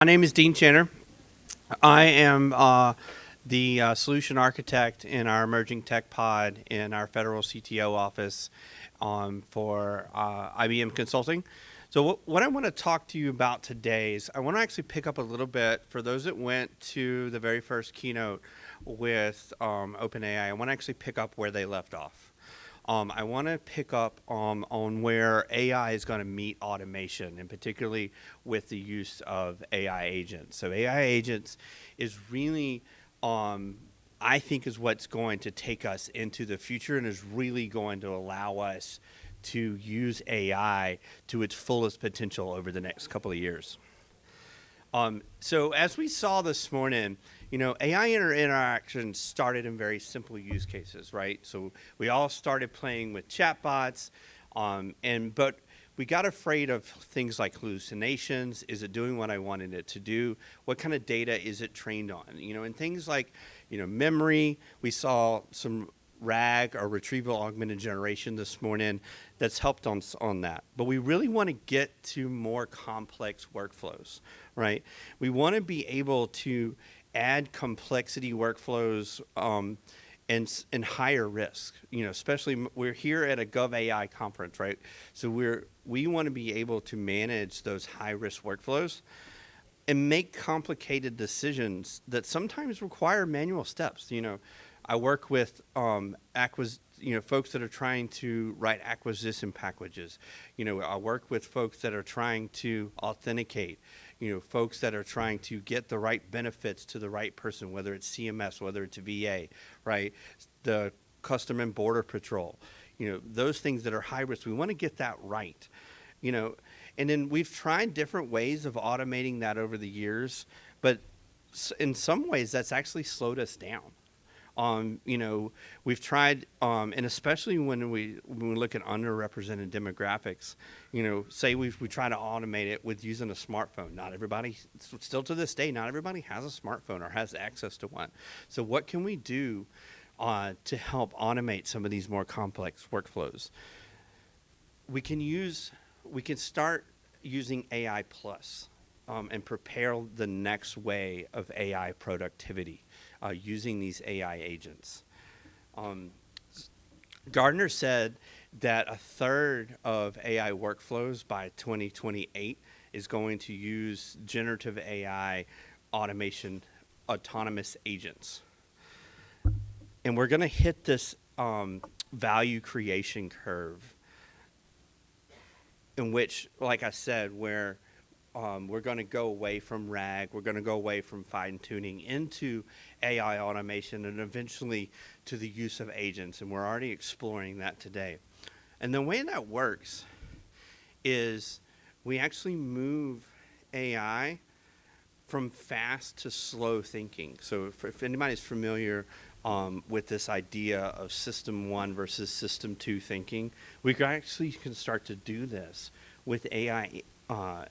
My name is Dean Channer. I am the solution architect in our emerging tech pod in our federal CTO office for IBM Consulting. So what I want to talk to you about today is I want to actually pick up a little bit for those that went to the very first keynote with OpenAI. I want to actually pick up where they left off. I want to pick up on where AI is going to meet automation, and particularly with the use of AI agents. So AI agents is really, I think, is what's going to take us into the future and is really going to allow us to use AI to its fullest potential over the next couple of years. So as we saw this morning, AI interactions started in very simple use cases, right? So we all started playing with chatbots, but we got afraid of things like hallucinations. Is it doing what I wanted it to do? What kind of data is it trained on? And things like, memory. We saw some RAG, or retrieval augmented generation, this morning that's helped on that. But we really want to get to more complex workflows, right? We want to be able to add complexity workflows and higher risk. Especially we're here at a GovAI conference, right? So we want to be able to manage those high risk workflows and make complicated decisions that sometimes require manual steps. I work with folks that are trying to write acquisition packages. I work with folks that are trying to authenticate. Folks that are trying to get the right benefits to the right person, whether it's CMS, whether it's VA, right? The Custom and Border Patrol. Those things that are high risk. We want to get that right. And then we've tried different ways of automating that over the years, but in some ways that's actually slowed us down. We've tried, and especially when we look at underrepresented demographics, say we try to automate it with using a smartphone. Not everybody, still to this day, not everybody has a smartphone or has access to one. So what can we do to help automate some of these more complex workflows? We can start using AI plus and prepare the next way of AI productivity. Using these AI agents. Gartner said that a third of AI workflows by 2028 is going to use generative AI automation, autonomous agents. And we're going to hit this value creation curve in which, like I said, where we're going to go away from RAG, we're going to go away from fine-tuning into AI automation and eventually to the use of agents, and we're already exploring that today. And the way that works is we actually move AI from fast to slow thinking. So if anybody's familiar with this idea of system 1 versus system 2 thinking, we actually can start to do this with AI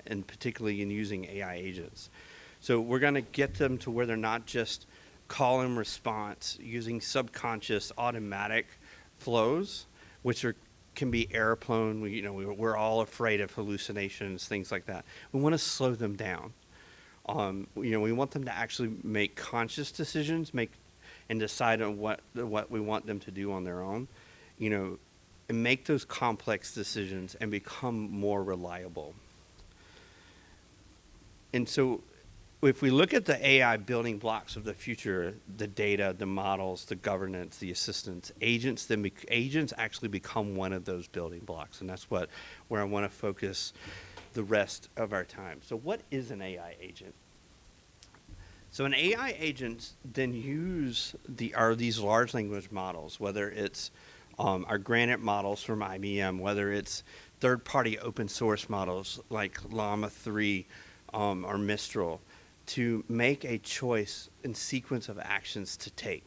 and particularly in using AI agents. So we're going to get them to where they're not just call and response using subconscious automatic flows, which can be error prone. We're all afraid of hallucinations, things like that. We want to slow them down. We want them to actually make conscious decisions, and decide on what we want them to do on their own, and make those complex decisions and become more reliable. And so if we look at the AI building blocks of the future, the data, the models, the governance, the assistance, agents actually become one of those building blocks. And that's where I want to focus the rest of our time. So what is an AI agent? So an AI agent then use these large language models, whether it's our Granite models from IBM, whether it's third-party open source models like Llama 3, or Mistral, to make a choice and sequence of actions to take,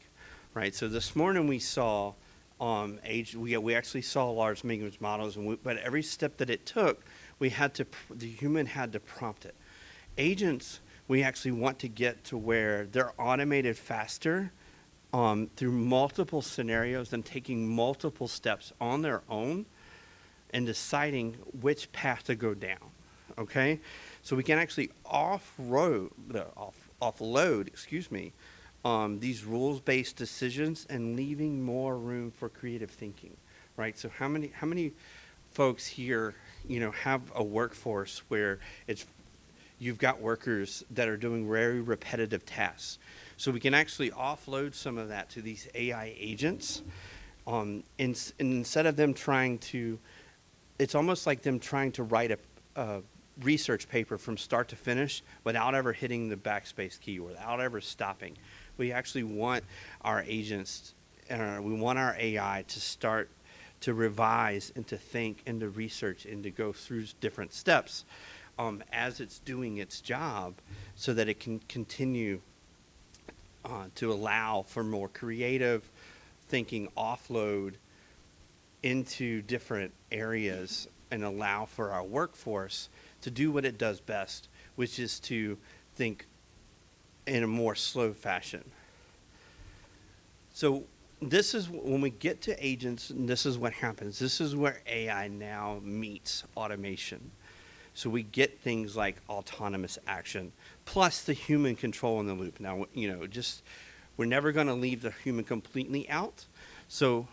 right? So this morning we saw we actually saw large language models, but every step that it took, the human had to prompt it. Agents, we actually want to get to where they're automated faster through multiple scenarios and taking multiple steps on their own and deciding which path to go down, okay? So we can actually offload, these rules-based decisions and leaving more room for creative thinking, right? So how many folks here, have a workforce where you've got workers that are doing very repetitive tasks. So we can actually offload some of that to these AI agents. And instead of them it's almost like them trying to write a research paper from start to finish without ever hitting the backspace key or without ever stopping. We actually want our agents, we want our AI to start to revise and to think and to research and to go through different steps as it's doing its job so that it can continue to allow for more creative thinking offload into different areas and allow for our workforce to do what it does best, which is to think in a more slow fashion. So this is when we get to agents, and this is what happens. This is where AI now meets automation. So we get things like autonomous action, plus the human control in the loop. Now, we're never going to leave the human completely out. So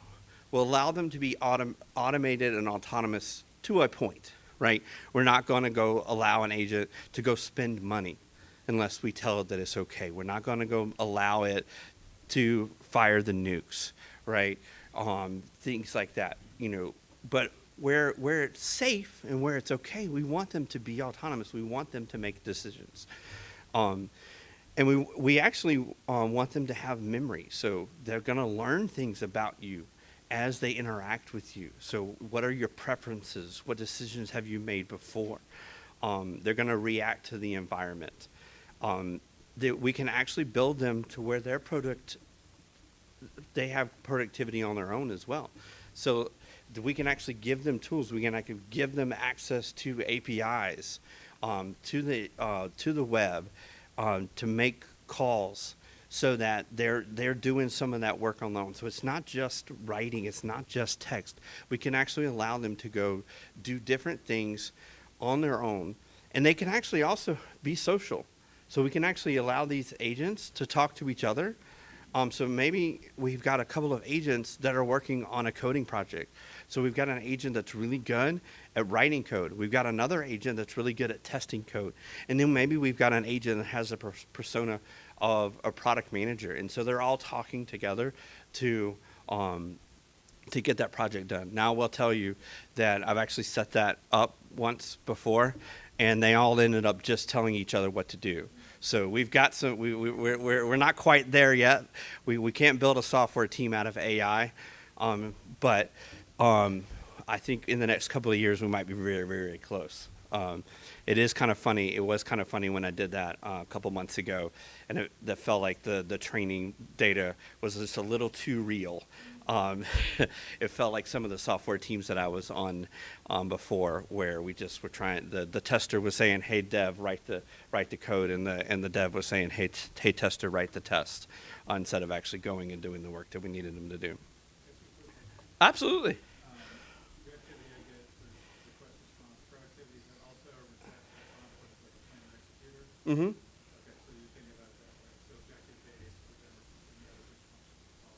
we'll allow them to be automated and autonomous to a point, right? We're not going to go allow an agent to go spend money unless we tell it that it's okay. We're not going to go allow it to fire the nukes, right? Things like that, But where it's safe and where it's okay, we want them to be autonomous. We want them to make decisions. And we actually want them to have memory. So they're going to learn things about you as they interact with you. So what are your preferences? What decisions have you made before? They're going to react to the environment. We can actually build them to where they have productivity on their own as well. So we can actually give them tools. We can actually give them access to APIs, to the web, to make calls, so that they're doing some of that work on their own. So it's not just writing, it's not just text. We can actually allow them to go do different things on their own, and they can actually also be social. So we can actually allow these agents to talk to each other. So maybe we've got a couple of agents that are working on a coding project. So we've got an agent that's really good at writing code. We've got another agent that's really good at testing code. And then maybe we've got an agent that has a persona of a product manager. And so they're all talking together to get that project done. Now, I will tell you that I've actually set that up once before, and they all ended up just telling each other what to do. So we've got some. We're not quite there yet. We can't build a software team out of AI, but I think in the next couple of years we might be very, very close. It is kind of funny. It was kind of funny when I did that a couple months ago, and that felt like the training data was just a little too real. It felt like some of the software teams that I was on before, where we just were trying. The tester was saying, "Hey dev, write the code," and the dev was saying, "Hey tester, write the test," instead of actually going and doing the work that we needed them to do. Absolutely. Reactivity, I get for request response. Proactivity is also a request response, but it's like a planner executor. Mm-hmm. Okay, so you think about it that way. So objective based, but then any other functions call.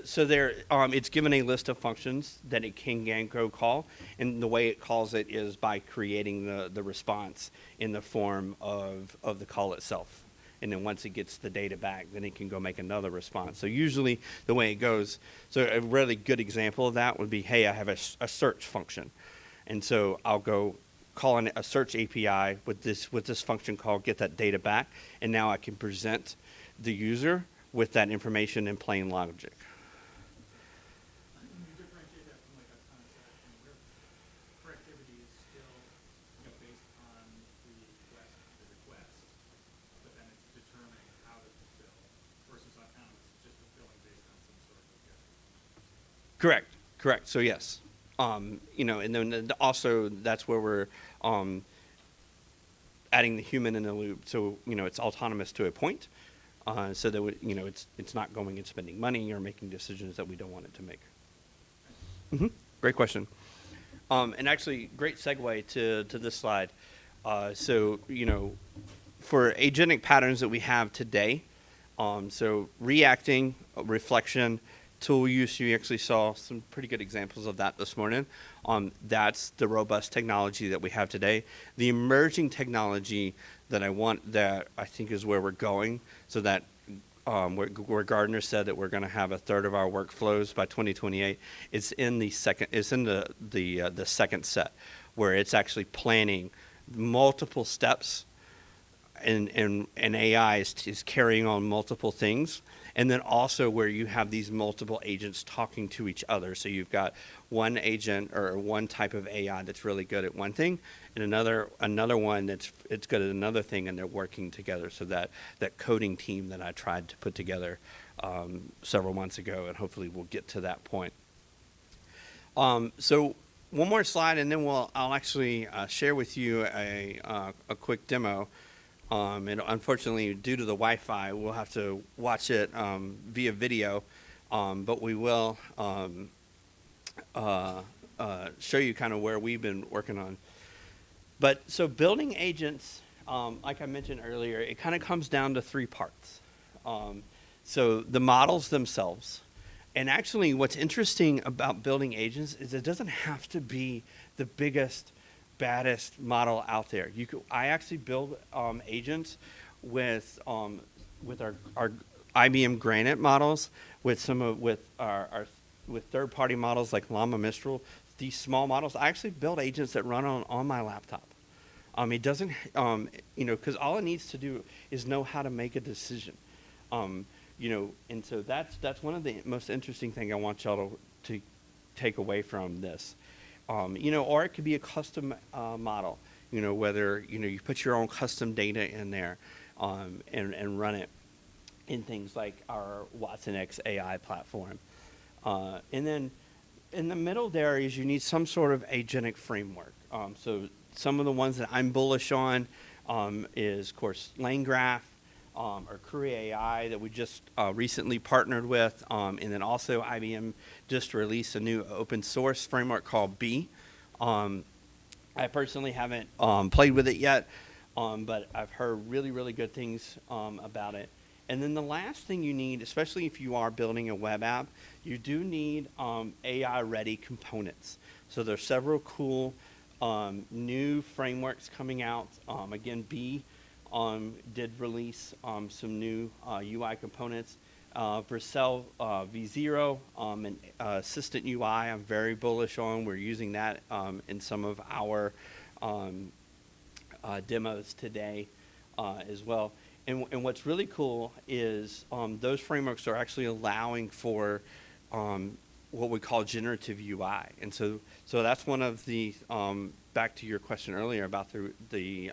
So there, it's given a list of functions that it can go call, and the way it calls it is by creating the response in the form of the call itself. And then once it gets the data back, then it can go make another response. So usually the way it goes, so a really good example of that would be, hey, I have a search function. And so I'll go call in a search API with this function call, get that data back, and now I can present the user with that information in plain logic. You differentiate that from like a concept where proactivity is still based on the request, but then it's determining how to fulfill versus autonomous, just fulfilling based on some sort of objective. Correct. So yes, and then also that's where we're adding the human in the loop. So it's autonomous to a point, so that it's not going and spending money or making decisions that we don't want it to make. Mm-hmm. Great question. And actually, great segue to this slide. So, for agentic patterns that we have today, so reacting, reflection, tool use, you actually saw some pretty good examples of that this morning. That's the robust technology that we have today. The emerging technology that I think is where we're going, so that where Gardner said that we're going to have a third of our workflows by 2028. It's in the second. It's in the second set, where it's actually planning multiple steps, and AI is carrying on multiple things, and then also where you have these multiple agents talking to each other. So you've got one agent or one type of AI that's really good at one thing, and another one it's good at another thing, and they're working together. So that coding team that I tried to put together several months ago, and hopefully we'll get to that point. So one more slide, and then I'll actually share with you a quick demo. And unfortunately, due to the Wi-Fi, we'll have to watch it via video, but we will show you kind of where we've been working on. But so building agents, like I mentioned earlier, it kind of comes down to three parts. So the models themselves. And actually, what's interesting about building agents is it doesn't have to be the biggest, baddest model out there. I actually build agents with our IBM Granite models, with with third-party models like Llama Mistral. These small models, I actually build agents that run on my laptop. It doesn't, because all it needs to do is know how to make a decision. And so that's one of the most interesting thing I want y'all to take away from this. Or it could be a custom model, whether, you put your own custom data in there and run it in things like our watsonx AI platform. And then in the middle there is you need some sort of agentic framework. So some of the ones that I'm bullish on is, of course, LangGraph, or Cree AI that we just recently partnered with, and then also IBM just released a new open source framework called B. I personally haven't played with it yet, but I've heard really, really good things about it. And then the last thing you need, especially if you are building a web app, you do need AI-ready components. So there's several cool new frameworks coming out. Again, B did release some new UI components. Vercel V0 and Assistant UI, I'm very bullish on. We're using that in some of our demos today as well. And what's really cool is those frameworks are actually allowing for what we call generative UI. And so that's one of the, back to your question earlier about the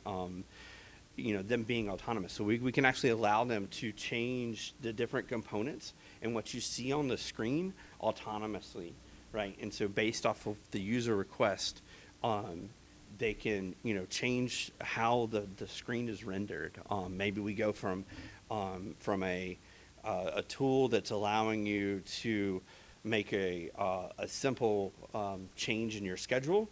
them being autonomous. So we can actually allow them to change the different components and what you see on the screen autonomously, right? And so based off of the user request, they can, change how the screen is rendered. Maybe we go from a tool that's allowing you to make a simple change in your schedule,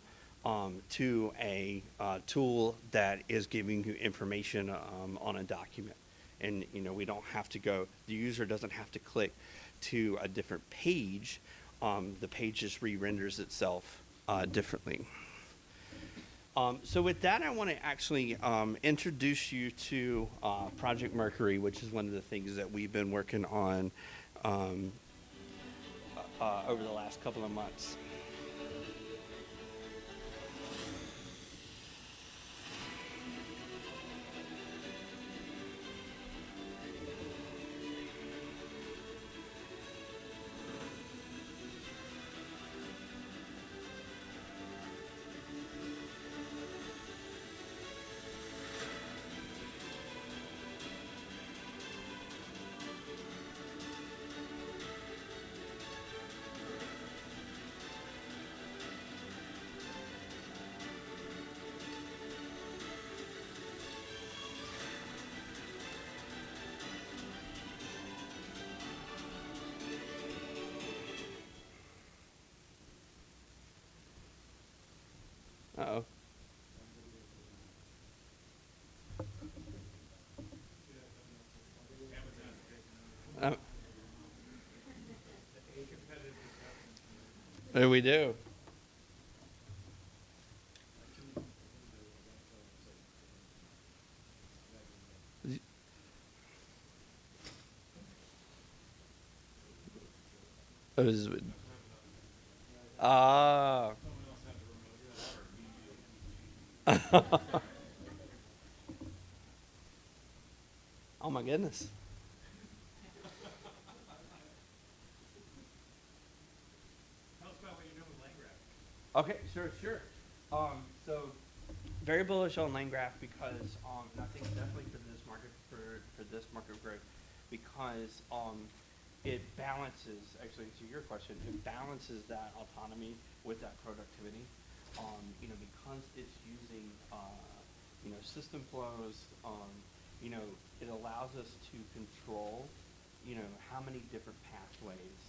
to a tool that is giving you information on a document. And, we don't have to the user doesn't have to click to a different page. The page just re-renders itself differently. So with that, I want to actually introduce you to Project Mercury, which is one of the things that we've been working on over the last couple of months. Uh-oh. We do. It was, ah. Someone else have the remote for that, or do you need Oh my goodness. Tell us about what you're doing with LangGraph. Okay, sure. So very bullish on lane graph because and I think definitely for this market growth because it balances actually to your question, it balances that autonomy with that productivity. Because it's using system flows, it allows us to control how many different pathways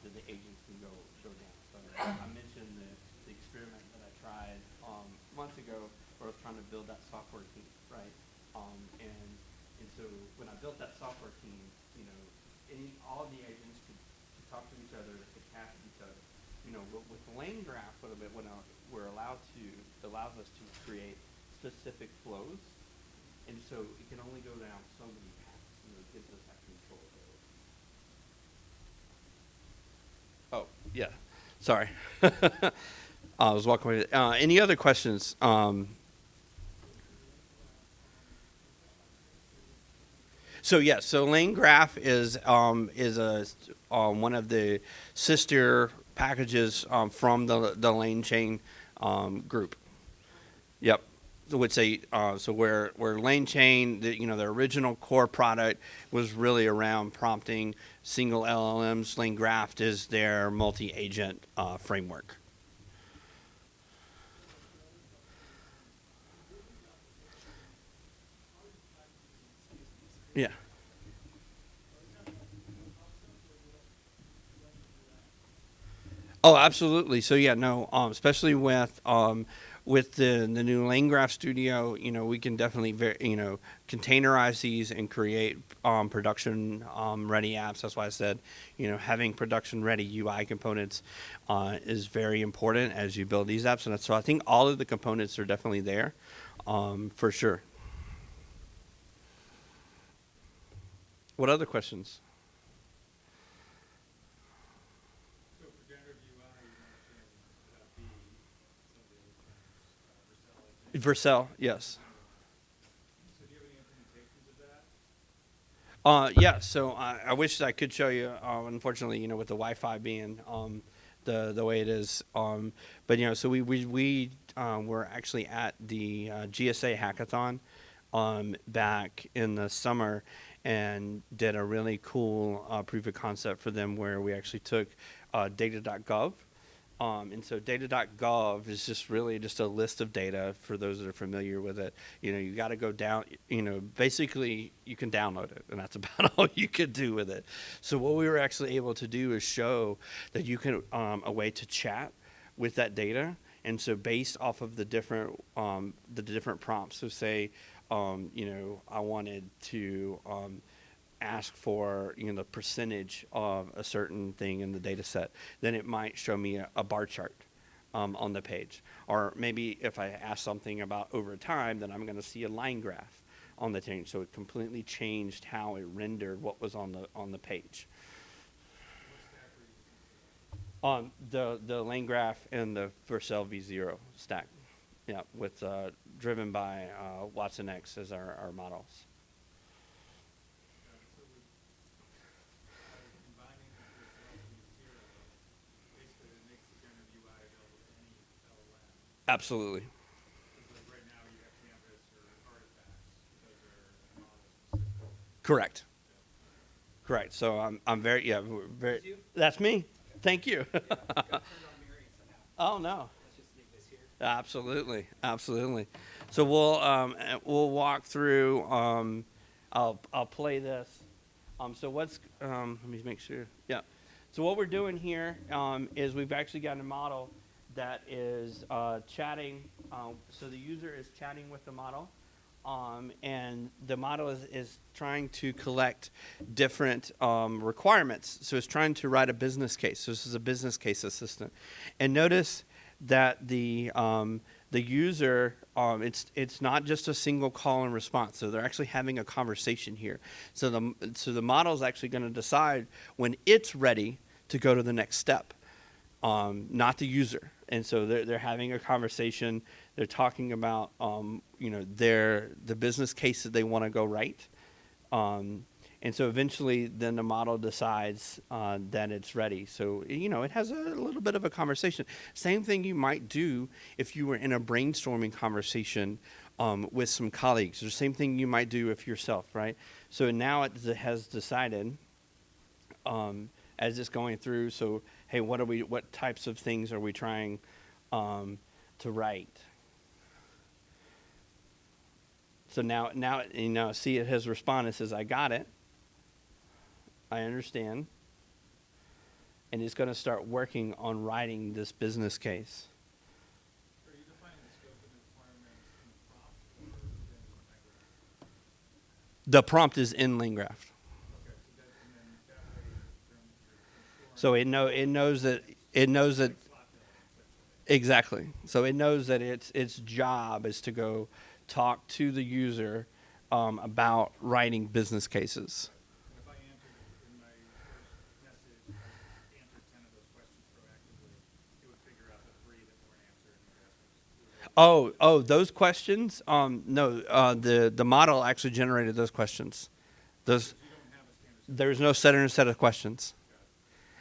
that the agents can go down. So I mentioned the experiment that I tried months ago where I was trying to build that software team, right? And so when I built that software team, all of the agents could talk to each other, they could chat with each other. With the lane graph, we're allows us to create specific flows, and so it can only go down so many paths, and it gives us that control ability. Oh, yeah. Sorry. I was walking away. Any other questions? So Lane Graph is a one of the sister packages from the Lane Chain group. Yep. So where Lane Chain, the original core product was really around prompting single LLMs. Lane Graph is their multi-agent framework. Yeah. Oh, absolutely. So yeah, no, especially with the new Lane Graph Studio, we can definitely containerize these and create production ready apps. That's why I said, having production ready UI components is very important as you build these apps. And so I think all of the components are definitely there, for sure. What other questions? So for generative UI, you mentioned B, some of the other terms, Vercel, I think. Vercel, yes. So do you have any implementations of that? Yeah, so I wish I could show you. Unfortunately, with the Wi-Fi being the way it is, but so we were actually at the GSA hackathon back in the summer and did a really cool proof of concept for them where we actually took data.gov. And so data.gov is just really just a list of data for those that are familiar with it. You got to go down, basically you can download it and that's about all you could do with it. So what we were actually able to do is show that you can, a way to chat with that data. And so based off of the different prompts, so say, I wanted to, ask for the percentage of a certain thing in the data set, then it might show me a bar chart on the page. Or maybe if I ask something about over time, then I'm going to see a line graph on the page. So it completely changed how it rendered what was on the page. What stack were you using for that? The lane graph and the Vercel V0 stack, yeah, with driven by Watson X as our models. Got it. So by combining Vercel v0, basically it makes the generative UI available to any LLM. Absolutely. Because like right now you have Canvas or artifacts. Those are model specific. Correct. Yeah. Correct. So I'm very very. That's you? That's me. Thank you. Yeah, got turned on Mary somehow. Oh no. Let's just leave this here. Absolutely. So we'll walk through. I'll play this. So let me make sure. Yeah. So what we're doing here is we've actually got a model that is chatting. So the user is chatting with the model, And the model is trying to collect different requirements. So it's trying to write a business case. So this is a business case assistant. And notice that the user, it's not just a single call and response. So they're actually having a conversation here. So the model is actually going to decide when it's ready to go to the next step, not the user. And so they're having a conversation. They're talking about the business case that they want to go write. And so eventually then the model decides that it's ready. So, it has a little bit of a conversation. Same thing you might do if you were in a brainstorming conversation with some colleagues. Or same thing you might do if yourself, right? So now it has decided, as it's going through, so, hey, what types of things are we trying to write? So now, see, it has responded. It says, I got it. I understand. And it's going to start working on writing this business case. Are you defining the scope and requirements in the prompt or in the The prompt is in LangGraph. Okay, so that, and then that way you're ensuring So it knows that like slot filling, essentially. exactly. So it knows that its job is to go talk to the user about writing business cases. And if I answered it in my first message, I answered 10 of those questions proactively, it would figure out the 3 that weren't answered and the rest was. Oh, those questions? No, the model actually generated those questions. Those You don't have a standard set. There's no set of questions.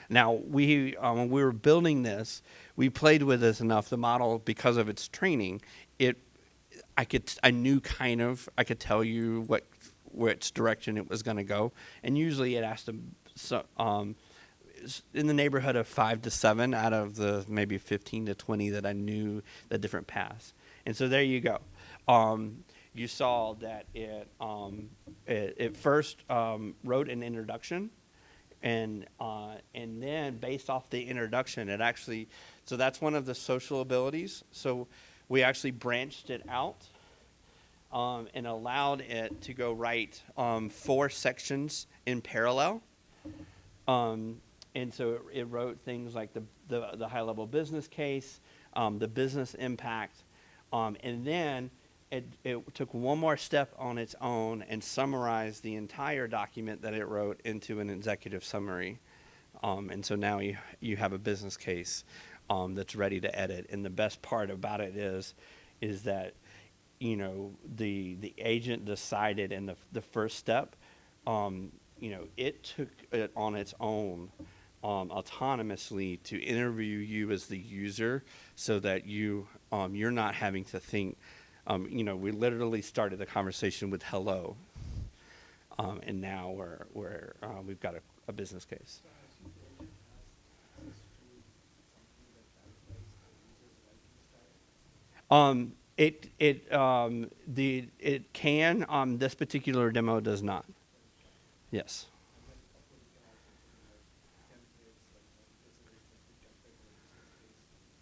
Now when we were building this, we played with this enough. The model, because of its training, I could tell you which direction it was going to go, and usually it asked in the neighborhood of 5 to 7 out of the maybe 15 to 20 that I knew the different paths. And so there you go. You saw that it first wrote an introduction, and then based off the introduction, so that's one of the social abilities. So we actually branched it out and allowed it to go write 4 sections in parallel. And so it wrote things like the high-level business case, the business impact, and then it took one more step on its own and summarized the entire document that it wrote into an executive summary. And so now you have a business case that's ready to edit. And the best part about it is that the agent decided in the first step. It took it on its own autonomously to interview you as the user, so that you're not having to think. We literally started the conversation with hello, and now we've got a business case. So has the agent has access to something that validates the user's writing style? It can. This particular demo does not. Yes. And then hopefully you can also do like templates, like if there's a very specific template or business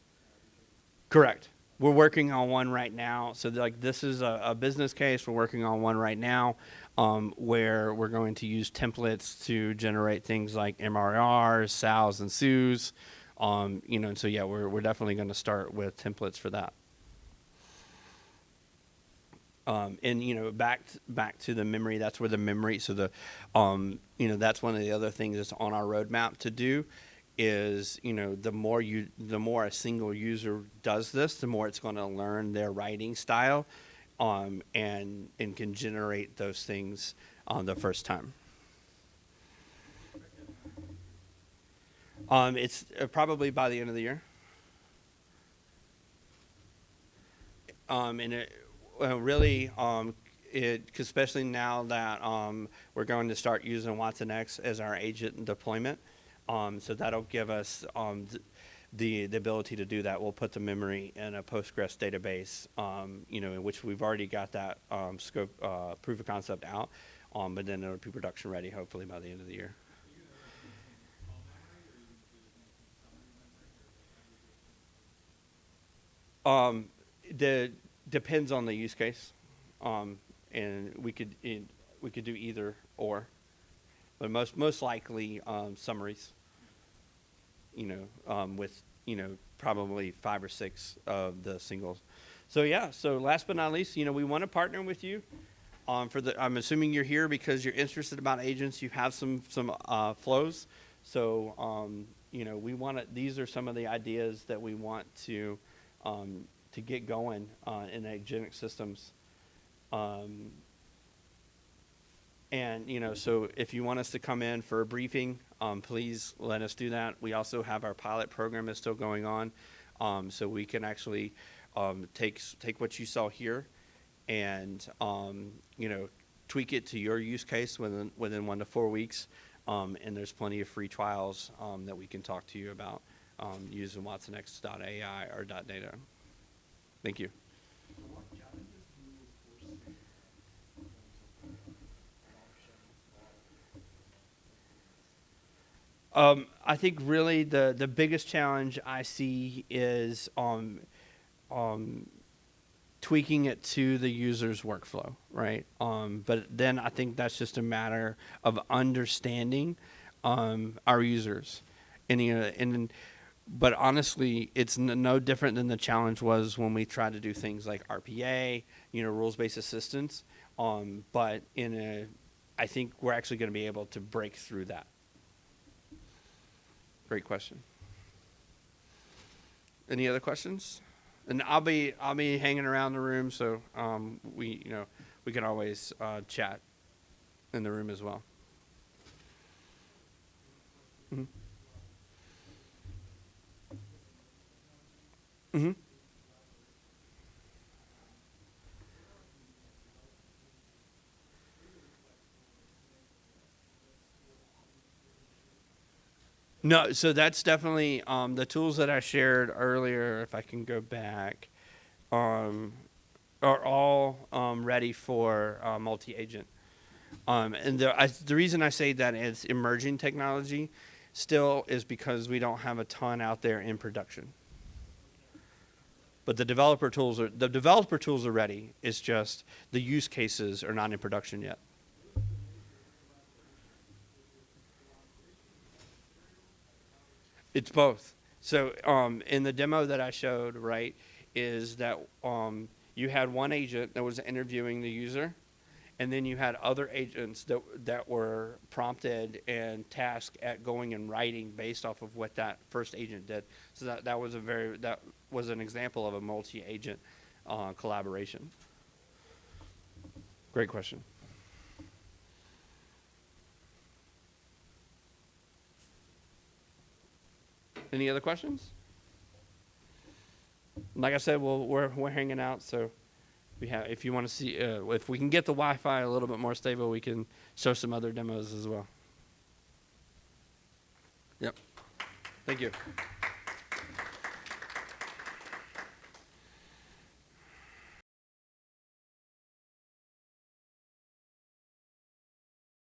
case, you can. Correct. We're working on one right now. So this is a business case. We're working on one right now where we're going to use templates to generate things like MRRs, SALs, and SUs. And so yeah, we're definitely going to start with templates for that. And back to the memory. That's where the memory. So that's one of the other things that's on our roadmap to do. Is the more a single user does this, the more it's going to learn their writing style, and can generate those things on the first time. It's probably by the end of the year. And it really, especially now that we're going to start using WatsonX as our agent deployment. So that'll give us the ability to do that. We'll put the memory in a Postgres database, in which we've already got that scope proof of concept out, but then it'll be production ready hopefully by the end of the year. Are you implementing all memory, or are you implementing summary memory, or how do you do it? Depends on the use case. and we could do either or, but most likely summaries. With probably 5 or 6 of the singles. So yeah. So last but not least, we want to partner with you. I'm assuming you're here because you're interested about agents. You have some flows. So we want to. These are some of the ideas that we want to get going in agentic systems. And so if you want us to come in for a briefing, please let us do that. We also have our pilot program is still going on, so we can actually take what you saw here and tweak it to your use case within 1 to 4 weeks. And there's plenty of free trials that we can talk to you about using watsonx.ai or .data. Thank you. What challenges do you foresee in terms of adoption or I think really the biggest challenge I see is tweaking it to the user's workflow, right? But then I think that's just a matter of understanding our users, but honestly, it's no different than the challenge was when we tried to do things like RPA, rules-based assistance. But I think we're actually going to be able to break through that. Great question. Any other questions? And I'll be hanging around the room, so we can always chat in the room as well. Mm-hmm. Mm-hmm. No, so that's definitely the tools that I shared earlier. If I can go back, are all ready for multi-agent. And the reason I say that it's emerging technology still is because we don't have a ton out there in production. But the developer tools are ready. It's just the use cases are not in production yet. It's both. So in the demo that I showed, right, is that you had one agent that was interviewing the user, and then you had other agents that were prompted and tasked at going and writing based off of what that first agent did. So that was an example of a multi-agent collaboration. Great question. Any other questions? Like I said, we're hanging out, so if you want to see if we can get the Wi-Fi a little bit more stable, we can show some other demos as well. Yep. Thank you.